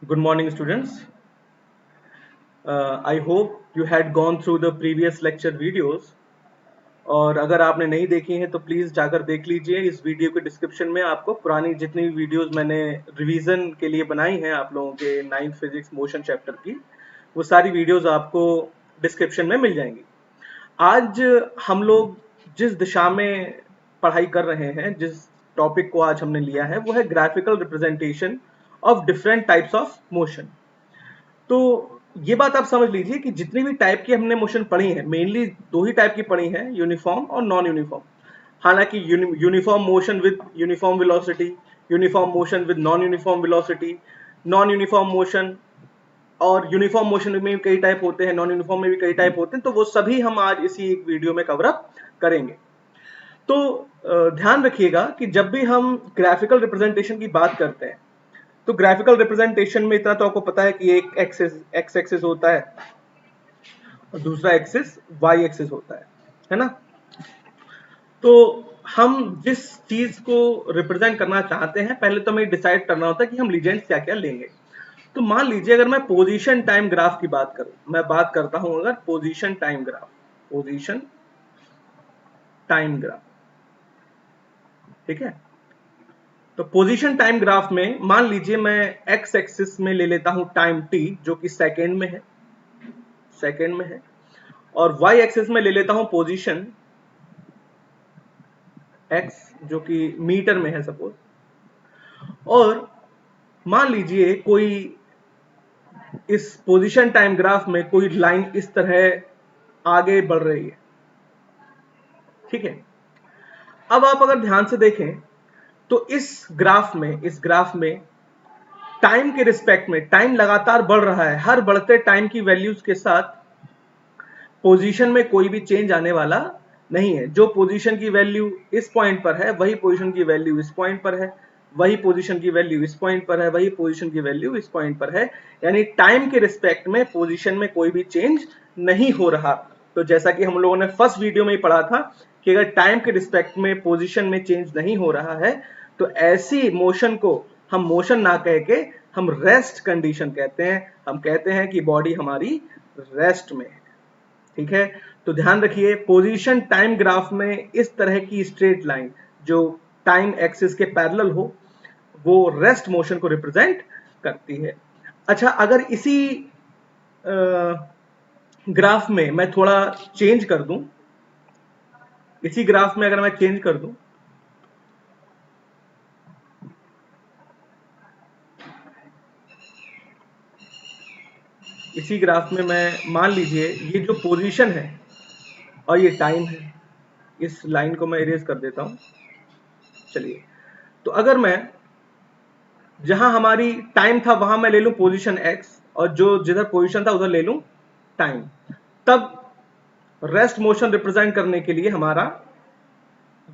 Good morning, students. I hope you had gone through the previous lecture videos. और अगर आपने नहीं देखी हैं तो प्लीज़ जाकर देख लीजिए। इस वीडियो के डिस्क्रिप्शन में आपको पुरानी जितनी भी वीडियोस मैंने रिवीजन के लिए बनाई हैं आप लोगों के 9th फिजिक्स मोशन चैप्टर की, वो सारी वीडियोस आपको डिस्क्रिप्शन में मिल जाएंगी। आज हम लोग जिस दिशा में पढ़ाई कर रहे हैं, जिस टॉपिक को आज हमने लिया है, वो है graphical representation of different types of motion. तो ये बात आप समझ लीजिए कि जितनी भी टाइप की हमने मोशन पढ़ी है, मेनली दो ही टाइप की पढ़ी है, यूनिफॉर्म और नॉन यूनिफॉर्म। हालांकि uniform motion with uniform velocity, uniform motion with non uniform velocity, non uniform motion और यूनिफॉर्म मोशन में भी कई टाइप होते हैं, नॉन यूनिफॉर्म में भी कई टाइप होते हैं। तो वो सभी हम आज इसी एक वीडियो में कवर अप करेंगे। तो ध्यान रखिएगा कि जब भी हम ग्राफिकल रिप्रेजेंटेशन की बात करते हैं, तो ग्राफिकल रिप्रेजेंटेशन में इतना तो आपको पता है कि एक एक्स एक्सिस होता है और दूसरा एक्सिस वाई एक्सिस होता है ना। तो हम जिस चीज को रिप्रेजेंट करना चाहते हैं, पहले तो हमें डिसाइड करना होता है कि हम लीजेंड्स क्या क्या लेंगे। तो मान लीजिए अगर मैं पोजीशन टाइम ग्राफ की बात करूं, मैं बात करता हूं अगर position time graph, position time graph, ठीक है। तो पोजीशन टाइम ग्राफ में मान लीजिए मैं एक्स एक्सिस में ले लेता हूं टाइम टी, जो कि सेकेंड में है, सेकेंड में है, और वाई एक्सिस में ले लेता हूं पोजीशन एक्स, जो कि मीटर में है सपोज। और मान लीजिए कोई इस पोजीशन टाइम ग्राफ में कोई लाइन इस तरह आगे बढ़ रही है, ठीक है। अब आप अगर ध्यान से देखें तो इस ग्राफ में टाइम के रिस्पेक्ट में टाइम लगातार बढ़ रहा है। हर बढ़ते टाइम की वैल्यूज के साथ पोजीशन में कोई भी चेंज आने वाला नहीं है। जो पोजीशन की वैल्यू इस पॉइंट पर है, वही पोजीशन की वैल्यू इस पॉइंट पर है, वही पोजीशन की वैल्यू इस पॉइंट पर है, वही पोजीशन की वैल्यू इस पॉइंट पर है। यानी टाइम के रिस्पेक्ट में पोजीशन में कोई भी चेंज नहीं हो रहा। तो जैसा कि हम लोगों ने फर्स्ट वीडियो में ही पढ़ा था कि अगर टाइम के रिस्पेक्ट में पोजीशन में चेंज नहीं हो रहा है, तो ऐसी मोशन को हम मोशन ना कह के हम रेस्ट कंडीशन कहते हैं। हम कहते हैं कि बॉडी हमारी रेस्ट में है, ठीक है। तो ध्यान रखिए, पोजीशन टाइम ग्राफ में इस तरह की स्ट्रेट लाइन जो टाइम एक्सिस के पैरेलल हो, वो रेस्ट मोशन को रिप्रेजेंट करती है। अच्छा, अगर इसी ग्राफ में मैं थोड़ा चेंज कर दूं, इसी ग्राफ में अगर मैं चेंज कर दूं, इसी ग्राफ में मैं मान लीजिए ये जो पोजीशन है और ये टाइम है, इस लाइन को मैं इरेज कर देता हूं। चलिए, तो अगर मैं जहां हमारी टाइम था वहां मैं ले लूं पोजीशन एक्स, और जो जिधर पोजीशन था उधर ले लूं टाइम, तब रेस्ट मोशन रिप्रेजेंट करने के लिए हमारा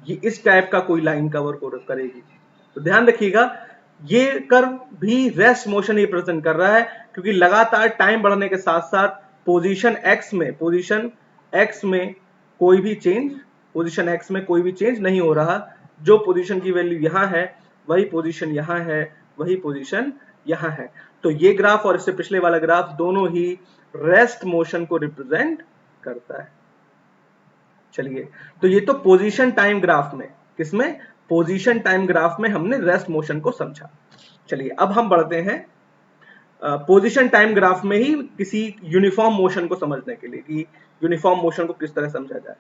ये इस टाइप का कोई लाइन कवर करेगी। तो ध्यान रखिएगा, ये कर्व भी रेस्ट मोशन ही रिप्रेजेंट कर रहा है, क्योंकि लगातार टाइम बढ़ने के साथ साथ पोजीशन एक्स में कोई भी चेंज पोजीशन एक्स में कोई भी चेंज नहीं हो रहा। जो पोजीशन की वैल्यू यहां है, वही पोजीशन यहां है, वही पोजीशन यहां है। तो ये ग्राफ और इससे पिछले वाला ग्राफ दोनों ही रेस्ट मोशन को रिप्रेजेंट करता है। चलिए, तो ये तो पोजीशन टाइम ग्राफ में, किसमें, पोजीशन टाइम ग्राफ में हमने रेस्ट मोशन को समझा। चलिए, अब हम बढ़ते हैं पोजीशन टाइम ग्राफ में ही किसी यूनिफॉर्म मोशन को समझने के लिए कि यूनिफॉर्म मोशन को किस तरह समझा जाए।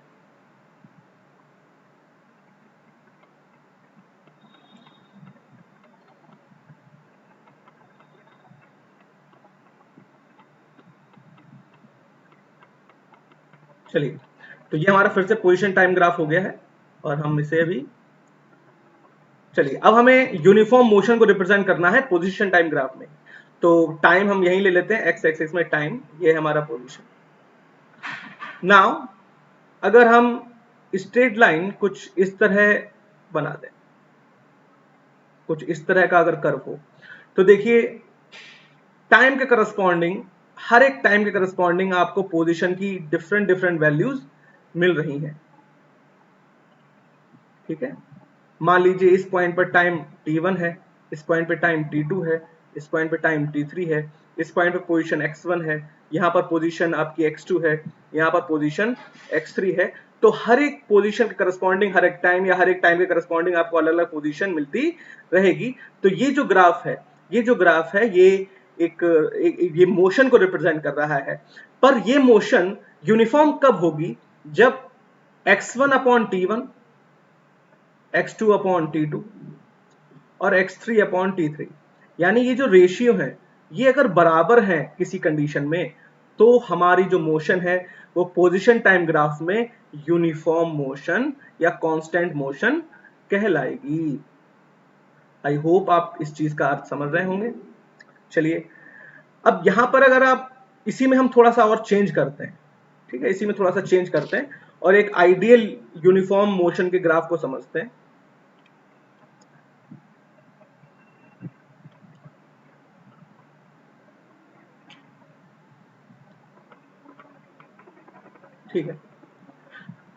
चलिए, तो ये हमारा फिर से पोजीशन टाइम ग्राफ हो गया है और हम इसे अभी, चलिए अब हमें यूनिफॉर्म मोशन को रिप्रेजेंट करना है पोजीशन टाइम ग्राफ में। तो टाइम हम यहीं ले लेते हैं, एक्स एक्सिस में टाइम, ये है हमारा पोजीशन। नाउ अगर हम स्ट्रेट लाइन कुछ इस तरह बना दें, कुछ इस तरह का अगर कर्व हो, तो देखिए टाइम के करस्पॉन्डिंग, हर एक टाइम के करस्पॉन्डिंग आपको पोजीशन की डिफरेंट डिफरेंट वैल्यूज मिल रही हैं, ठीक है। मान लीजिए इस पॉइंट पर टाइम t1 है, इस पॉइंट पे टाइम t2 है, इस पॉइंट पे टाइम t3 है, इस पॉइंट पे पोजीशन x1 है, यहाँ पर पोजीशन आपकी x2 है, यहाँ पर पोजीशन x3 है। तो हर एक पोजीशन के करस्पॉन्डिंग हर एक टाइम या हर एक टाइम के करस्पॉन्डिंग आपको अलग अलग पोजीशन मिलती रहेगी। तो ये जो ग्राफ है, ये ये मोशन को रिप्रेजेंट कर रहा है। पर ये मोशन यूनिफॉर्म कब होगी? जब x1 upon t1, x2 upon t2 और x3 अपॉन t3, यानी ये जो रेशियो है ये अगर बराबर है किसी कंडीशन में, तो हमारी जो मोशन है वो पोजीशन टाइम ग्राफ में यूनिफॉर्म मोशन या कांस्टेंट मोशन कहलाएगी। आई होप आप इस चीज का अर्थ समझ रहे होंगे। चलिए अब यहां पर अगर आप इसी में हम थोड़ा सा और चेंज करते हैं, ठीक है, इसी में थोड़ा सा चेंज करते हैं और एक आइडियल यूनिफॉर्म मोशन के ग्राफ को समझते हैं। ठीक है,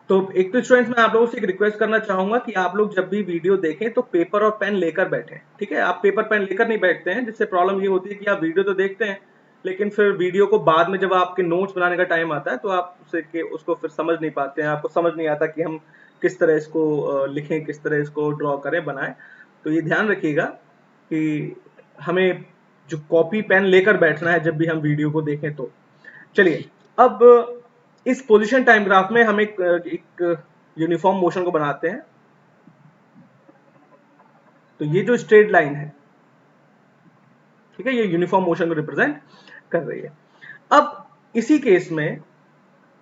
तो एक तो स्टूडेंट्स मैं आप लोगों से एक रिक्वेस्ट करना चाहूंगा कि आप लोग जब भी वीडियो देखें तो पेपर और पेन लेकर बैठें। ठीक है, आप पेपर पेन लेकर नहीं बैठते हैं, जिससे प्रॉब्लम ये होती है कि आप वीडियो तो देखते हैं लेकिन फिर वीडियो को बाद में जब आपके नोट्स बनाने का टाइम आता है तो आप उसको फिर समझ नहीं पाते हैं, आपको समझ नहीं आता कि हम किस तरह इसको लिखें, किस तरह इसको ड्रॉ करें, बनाएं। तो ये ध्यान रखिएगा कि हमें जो कॉपी पेन लेकर बैठना है जब भी हम वीडियो को देखें। तो चलिए अब इस पोजीशन टाइम ग्राफ में हम एक यूनिफॉर्म मोशन को बनाते हैं। तो ये जो स्ट्रेट लाइन है, ठीक है, ये यूनिफॉर्म मोशन को रिप्रेजेंट कर रही है। अब इसी केस में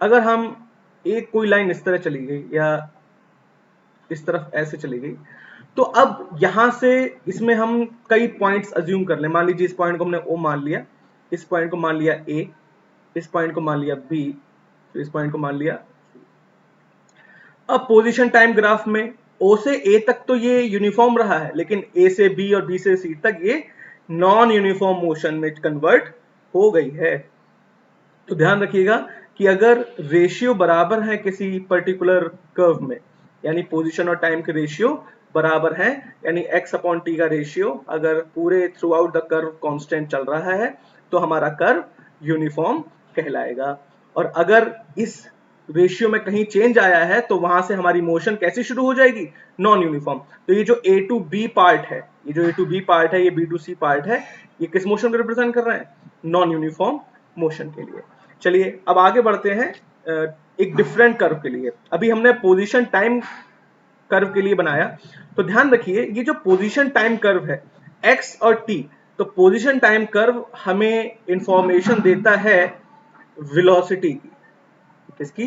अगर हम एक कोई लाइन इस तरह चली गई या इस तरफ ऐसे चली गई, तो अब यहां से इसमें हम कई पॉइंट्स अज्यूम कर लें। मान लीजिए इस पॉइंट को हमने O मान लिया, इस पॉइंट को मान लिया A, इस पॉइंट को मान लिया B, तो इस पॉइंट को मान लिया। अब पोजीशन टाइम ग्राफ में O से A तक तो ये यूनिफॉर्म रहा है, लेकिन A से B और B से C तक ये नॉन यूनिफॉर्म मोशन में कन्वर्ट हो गई है। तो ध्यान रखिएगा कि अगर रेशियो बराबर है किसी पर्टिकुलर कर्व में, यानी पोजीशन और टाइम के रेशियो बराबर है, यानी x अपॉन टी का रेशियो अगर पूरे through out the curve constant चल रहा है तो हमारा कर्व यूनिफॉर्म कहलाएगा। और अगर इस रेशियो में कहीं चेंज आया है तो वहां से हमारी मोशन कैसे शुरू हो जाएगी? Non uniform. तो ये जो A टू B पार्ट है, ये जो A टू B पार्ट है, ये B टू C पार्ट है, ये किस मोशन को रिप्रेजेंट कर रहा है? नॉन यूनिफॉर्म मोशन के लिए। चलिए अब आगे बढ़ते हैं एक डिफरेंट कर्व के लिए। अभी हमने पोजीशन टाइम कर्व के लिए बनाया, तो ध्यान रखिए ये जो पोजीशन टाइम कर्व है x और t, तो पोजीशन टाइम कर्व हमें इंफॉर्मेशन देता है वेलोसिटी की। किसकी?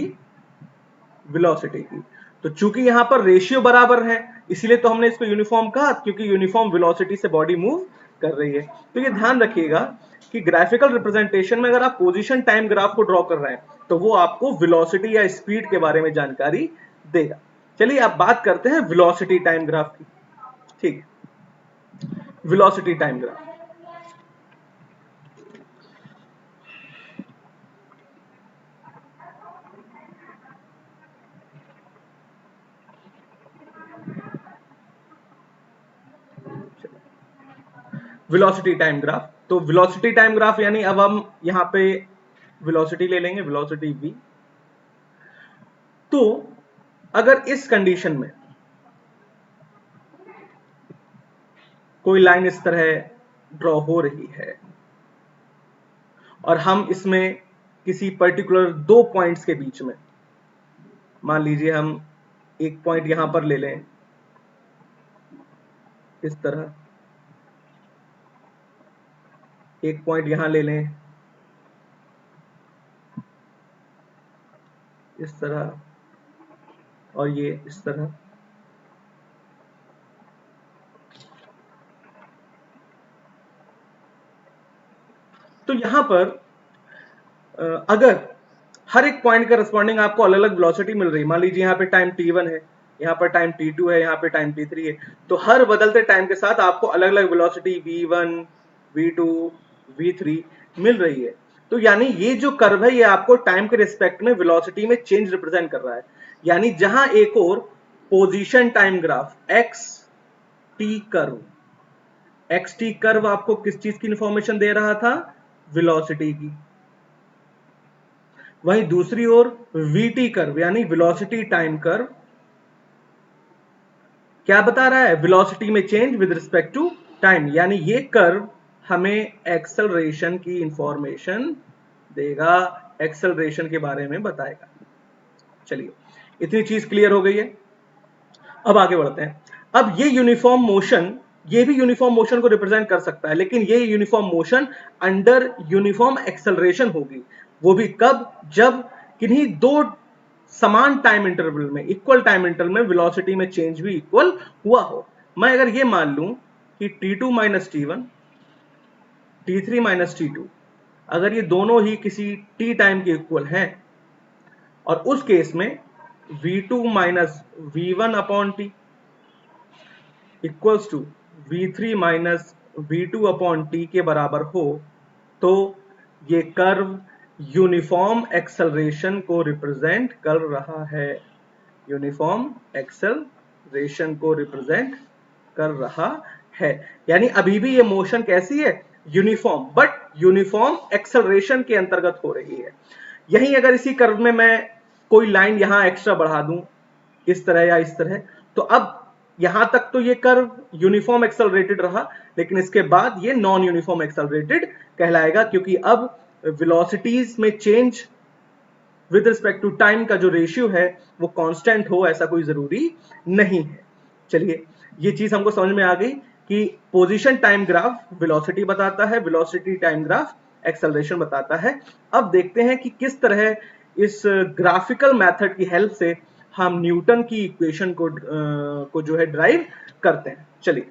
वेलोसिटी की। तो चूंकि यहां पर रेशियो बराबर है इसीलिए तो हमने इसको यूनिफॉर्म कहा, क्योंकि यूनिफॉर्म वेलोसिटी से बॉडी मूव कर रही है। तो ये ध्यान रखिएगा कि ग्राफिकल रिप्रेजेंटेशन में अगर आप पोजीशन टाइम ग्राफ को ड्रॉ कर रहे हैं तो वो आपको वेलोसिटी या स्पीड के बारे में जानकारी देगा। चलिए अब बात करते हैं वेलोसिटी टाइम ग्राफ की। ठीक है, velocity time graph. Velocity time graph, तो वेलोसिटी टाइम ग्राफ यानी अब हम यहां पे वेलोसिटी ले लेंगे, वेलोसिटी v। तो अगर इस कंडीशन में कोई लाइन इस तरह ड्रॉ हो रही है और हम इसमें किसी पर्टिकुलर दो पॉइंट्स के बीच में, मान लीजिए हम एक पॉइंट यहां पर ले लें इस तरह, एक पॉइंट यहां ले लें इस तरह, और ये इस तरह। तो यहां पर अगर हर एक पॉइंट के करस्पॉन्डिंग आपको अलग अलग वेलोसिटी मिल रही है, मान लीजिए यहाँ पे टाइम t1 है, यहाँ पर टाइम t2 है, यहाँ पे टाइम t3 है, तो हर बदलते टाइम के साथ आपको अलग अलग वेलोसिटी v1, v2, v3 मिल रही है। तो यानी ये जो कर्व है ये आपको टाइम के रिस्पेक्ट में वेलोसिटी में चेंज रिप्रेजेंट कर रहा है। यानी जहां एक और position time graph x t curve x T curve आपको किस चीज की इंफॉर्मेशन दे रहा था? वेलोसिटी की। वहीं दूसरी ओर वीटी कर्व यानी वेलोसिटी टाइम कर्व क्या बता रहा है? वेलोसिटी में change with respect to time, यानी ये कर्व हमें एक्सेलरेशन की इंफॉर्मेशन देगा, एक्सेलरेशन के बारे में बताएगा। चलिए, इतनी चीज क्लियर हो गई है। अब आगे बढ़ते हैं। अब ये यूनिफॉर्म मोशन, ये भी यूनिफॉर्म मोशन को रिप्रेजेंट कर सकता है, लेकिन ये uniform motion under uniform acceleration होगी। वो भी कब? जब किन्हीं दो समान टाइम इंटरवल में, इक्वल टाइम इंटरवल में वेलोसिटी में चेंज भी इक्वल हुआ हो। मैं अगर ये मान लूं कि t2 minus t1, t3 minus t2, अगर ये दोनों ही किसी t टाइम के इक्वल हैं, और उस केस में v2 minus v1 upon T equals to v3 minus v2 upon T के बराबर हो, तो ये कर्व यूनिफॉर्म एक्सेलरेशन को रिप्रेजेंट कर रहा है, यूनिफॉर्म एक्सेलरेशन को रिप्रेजेंट कर रहा है। यानी अभी भी ये मोशन कैसी है? यूनिफॉर्म, बट यूनिफॉर्म एक्सेलरेशन के अंतर्गत हो रही है। यहीं अगर इसी कर्व में मैं कोई लाइन यहां एक्स्ट्रा बढ़ा दूं, इस तरह या इस तरह, तो अब यहां तक तो ये कर्व यूनिफॉर्म एक्सेलरेटेड रहा, लेकिन इसके बाद ये नॉन यूनिफॉर्म एक्सेलरेटेड कहलाएगा, क्योंकि अब वेलोसिटीज में change with respect to time का जो रेशियो है वो कांस्टेंट हो, ऐसा कोई जरूरी नहीं है। चलिए, ये चीज हमको समझ में आ गई कि पोजीशन टाइम ग्राफ वेलोसिटी बताता है, वेलोसिटी टाइम ग्राफ एक्सेलरेशन बताता है। अब देखते हैं कि किस तरह इस ग्राफिकल मेथड की हेल्प से हम न्यूटन की इक्वेशन को जो है ड्राइव करते हैं। चलिए,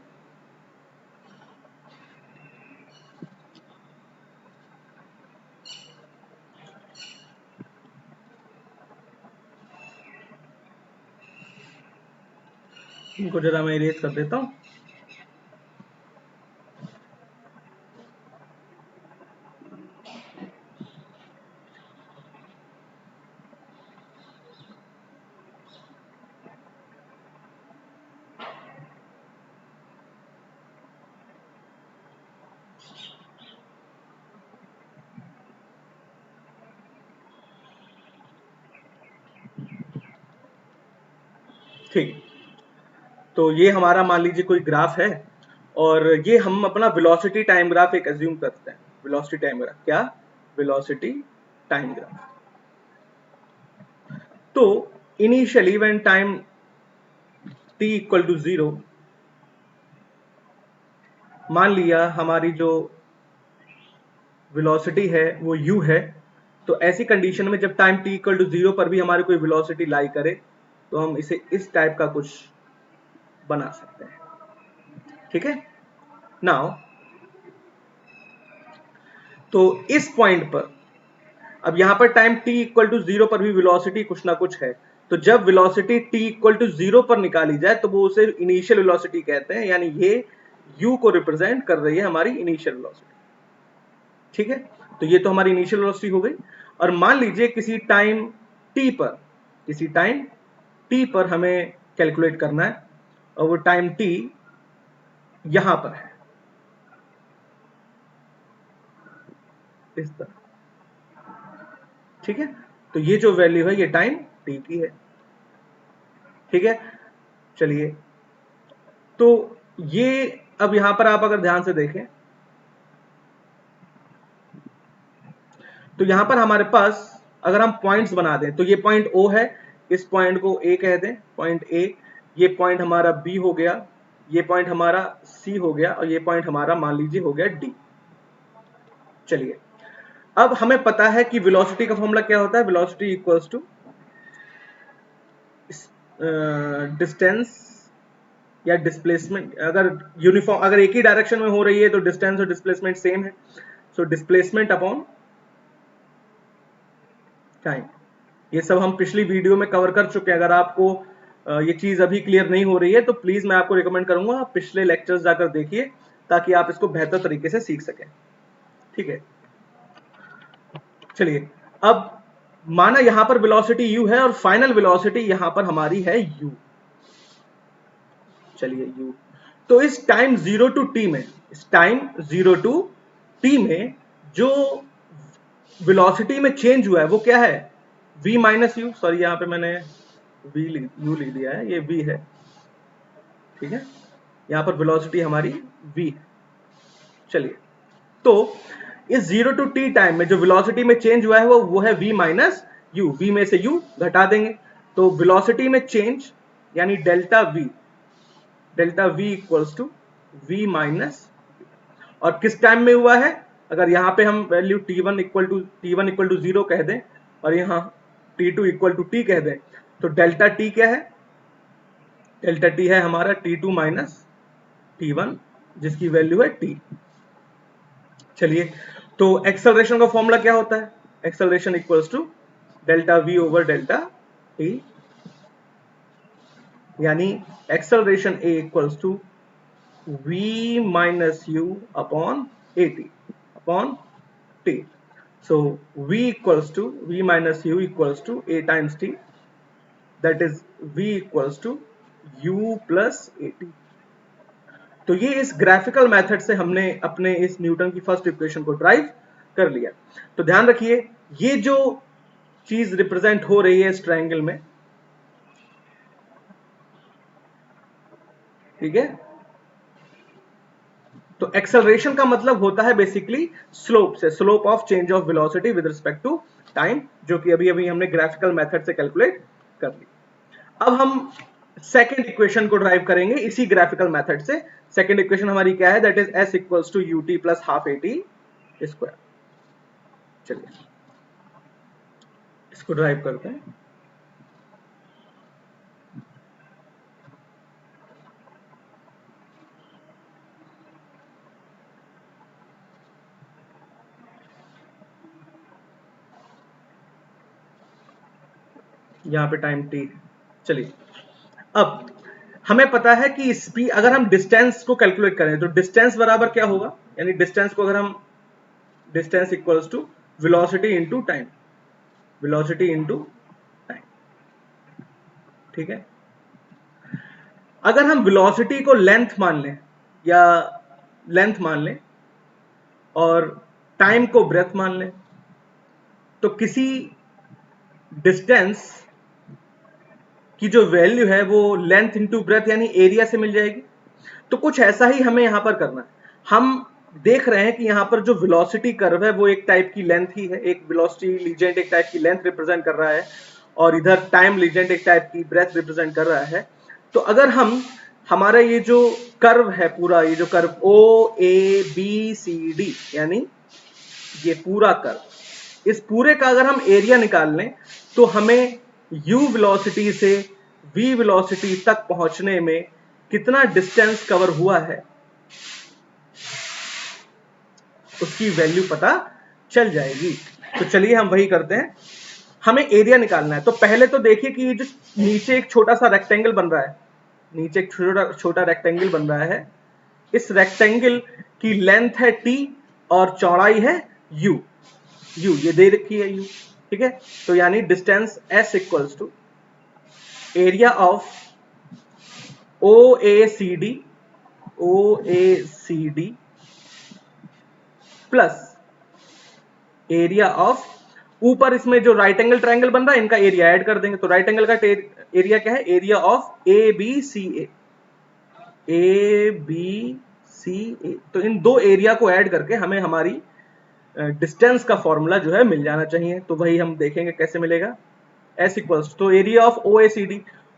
इनको जरा मैं इरेज कर देता हूं। ठीक, तो ये हमारा मान लीजिए कोई ग्राफ है, और ये हम अपना वेलोसिटी टाइम ग्राफ एक एज्यूम करते हैं। वेलोसिटी टाइम ग्राफ क्या? Velocity time graph. तो initially when time t equal to 0, मान लिया हमारी जो वेलोसिटी है वो u है, तो ऐसी कंडीशन में जब टाइम t इक्वल टू 0 पर भी हमारी कोई वेलोसिटी लाई करे, तो हम इसे इस टाइप का कुछ बना सकते हैं। ठीक है, नाउ तो इस पॉइंट पर, अब यहां पर टाइम t इक्वल टू 0 पर भी वेलोसिटी कुछ ना कुछ है, तो जब वेलोसिटी t इक्वल टू 0 पर निकाली जाए तो वो उसे इनिशियल वेलोसिटी कहते हैं, यानी ये u को रिप्रेजेंट कर रही है हमारी इनिशियल वेलोसिटी। ठीक है, तो ये तो हमारी इनिशियल वेलोसिटी हो गई। और मान लीजिए किसी टाइम t पर, किसी टाइम t पर हमें कैलकुलेट करना है, और वो टाइम t यहां पर है, इस तरह। ठीक है, तो ये जो वैल्यू है ये टाइम t की है। ठीक है, चलिए, तो ये अब यहां पर आप अगर ध्यान से देखें, तो यहां पर हमारे पास अगर हम पॉइंट्स बना दें, तो ये पॉइंट O है, इस पॉइंट को A कह दें, पॉइंट A, ये पॉइंट हमारा B हो गया, ये पॉइंट हमारा C हो गया, और ये पॉइंट हमारा मान लीजिए हो गया D। चलिए, अब हमें पता है कि वेलोसिटी का फॉर्मूला क्या होता है? वेलोसिटी इक्वल्स टू डिस्टेंस या डिस्प्लेसमेंट। अगर यूनिफॉर्म, अगर एक ही डायरेक्शन में हो रही है तो डिस्टेंस और डिस्प्लेसमेंट सेम है, सो डिस्प्लेसमेंट अपॉन टाइम। ये सब हम पिछली वीडियो में कवर कर चुके हैं। अगर आपको ये चीज अभी क्लियर नहीं हो रही है तो प्लीज मैं आपको रिकमेंड करूंगा आप पिछले लेक्चर्स जाकर देखिए, ताकि आप इसको बेहतर तरीके से सीख सकें। ठीक है, चलिए, अब माना यहां पर वेलोसिटी u है और फाइनल वेलोसिटी यहां पर हमारी है u। चलिए u, तो इस टाइम 0 टू t में इस टाइम 0 to t में जो वेलोसिटी में चेंज हुआ है वो क्या है, v माइनस यू, सॉरी यहाँ पे मैंने यू लिख दिया है, ये v है, ठीक है, यहाँ पर वेलोसिटी हमारी v है। चलिए, तो इस 0 to t टाइम में जो वेलोसिटी में चेंज हुआ है वो है v माइनस यू, v में से u घटा देंगे तो वेलोसिटी में चेंज यानी delta v equals to v minus, और किस टाइम में हुआ है, अगर यहाँ पे हम वैल्यू t1 इक्वल टू 0 कह दें और यहाँ t2 इक्वल टू t कह दें तो डेल्टा t क्या है, डेल्टा t है हमारा t2 माइनस t1 जिसकी वैल्यू है t। चलिए, तो एक्सेलरेशन का फॉर्मूला क्या होता है, acceleration equals to delta v over delta t, यानी acceleration a equals to v minus u upon t। So v equals to v minus u equals to a times t, that is v equals to u plus at। तो ये इस graphical method से हमने अपने इस Newton की first equation को drive कर लिया। तो ध्यान रखिए, ये जो चीज रिप्रेजेंट हो रही है इस ट्रायंगल में, ठीक है, तो एक्सेलरेशन का मतलब होता है बेसिकली स्लोप से, slope of change of velocity with respect to time, जो कि अभी अभी हमने ग्राफिकल मेथड से कैलकुलेट कर ली। अब हम सेकेंड इक्वेशन को ड्राइव करेंगे इसी ग्राफिकल मेथड से। सेकेंड इक्वेशन हमारी क्या है, that is s equals to ut plus half at square. चलिए इसको ड्राइव करते हैं। यहाँ पे टाइम t। चलिए, अब हमें पता है कि स्पीड, अगर हम डिस्टेंस को कैलकुलेट करें तो डिस्टेंस बराबर क्या होगा, यानी डिस्टेंस को अगर हम, distance equals to velocity into time, velocity into time, ठीक है। अगर हम वेलोसिटी को लेंथ मान लें या लेंथ मान लें और टाइम को ब्रेथ मान लें, तो किसी डिस्टेंस की जो वैल्यू है वो लेंथ इनटू ब्रेथ यानी एरिया से मिल जाएगी। तो कुछ ऐसा ही हमें यहां पर करना है। हम देख रहे हैं कि यहां पर जो वेलोसिटी कर्व है वो एक टाइप की लेंथ ही है, एक वेलोसिटी लीजेंड एक टाइप की लेंथ रिप्रेजेंट कर रहा है और इधर टाइम लीजेंड एक टाइप की ब्रेथ रिप्रेजेंट कर रहा है। तो अगर हम, हमारा ये जो कर्व है पूरा, ये जो curve O A B C D यानी ये पूरा कर्व, इस पूरे का अगर हम एरिया निकाल लें तो हमें u वेलोसिटी से v वेलोसिटी तक पहुंचने में कितना डिस्टेंस कवर हुआ है उसकी वैल्यू पता चल जाएगी। तो चलिए हम वही करते हैं, हमें एरिया निकालना है। तो पहले तो देखिए कि ये जो नीचे एक छोटा सा रेक्टेंगल बन रहा है, नीचे एक छोटा रेक्टेंगल बन रहा है, इस रेक्टेंगल की लेंथ है t और चौड़ाई है u, ये दे रखी है u, ठीक है। तो यानी distance s equals to area of OACD plus area of, ऊपर इसमें जो राइट एंगल ट्रायंगल बन रहा है इनका एरिया ऐड कर देंगे। तो राइट एंगल का एरिया क्या है, एरिया ऑफ ABCA, तो इन दो एरिया को ऐड करके हमें हमारी डिस्टेंस का फॉर्मूला जो है मिल जाना चाहिए। तो वही हम देखेंगे कैसे मिलेगा। S इक्वल्स तो एरिया ऑफ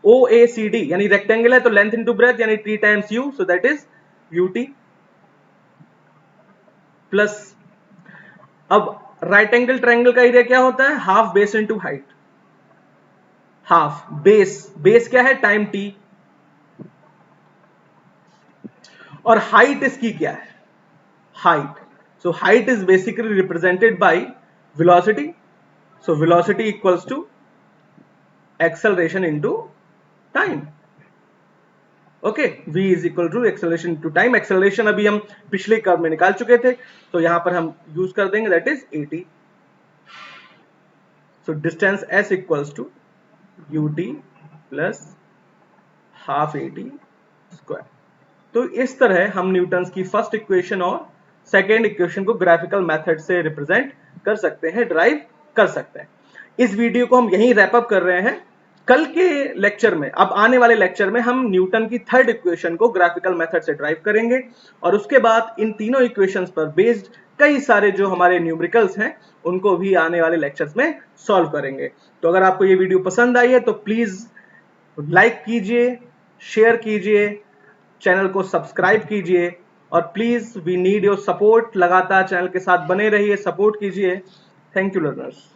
OACD यानी रेक्टेंगल है तो लेंथ इनटू ब्रेथ यानी t times u, so that is ut plus, अब राइट एंगल ट्रायंगल का एरिया क्या होता है, half base into height, half base क्या है, टाइम t, और हाइट इसकी क्या है, height, so height is basically represented by velocity, so velocity equals to acceleration into time. Okay, v is equal to acceleration to time. Acceleration अभी हम पिछले curve में निकाल चुके थे तो यहां पर हम यूज कर देंगे, that is 80। So distance s equals to ut plus half 80 square. तो इस तरह हम न्यूटन्स की फर्स्ट इक्वेशन और सेकेंड इक्वेशन को ग्राफिकल मेथड से रिप्रेजेंट कर सकते हैं, ड्राइव कर सकते हैं। इस वीडियो को हम यहीं रैप अप कर रहे हैं। कल के लेक्चर में, अब आने वाले लेक्चर में हम न्यूटन की थर्ड इक्वेशन को ग्राफिकल मेथड से ड्राइव करेंगे और उसके बाद इन तीनों इक्वेशंस पर बेस्ड कई सारे जो हमारे न्यूमेरिकल्स हैं उनको भी आने वाले लेक्चर्स में सॉल्व करेंगे। तो अगर आपको ये वीडियो पसंद आई है तो प्लीज लाइक कीजिए, शेयर कीजिए, चैनल को सब्सक्राइब कीजिए और please we need your support. लगातार चैनल के साथ बने रहिए, सपोर्ट कीजिए। Thank you learners.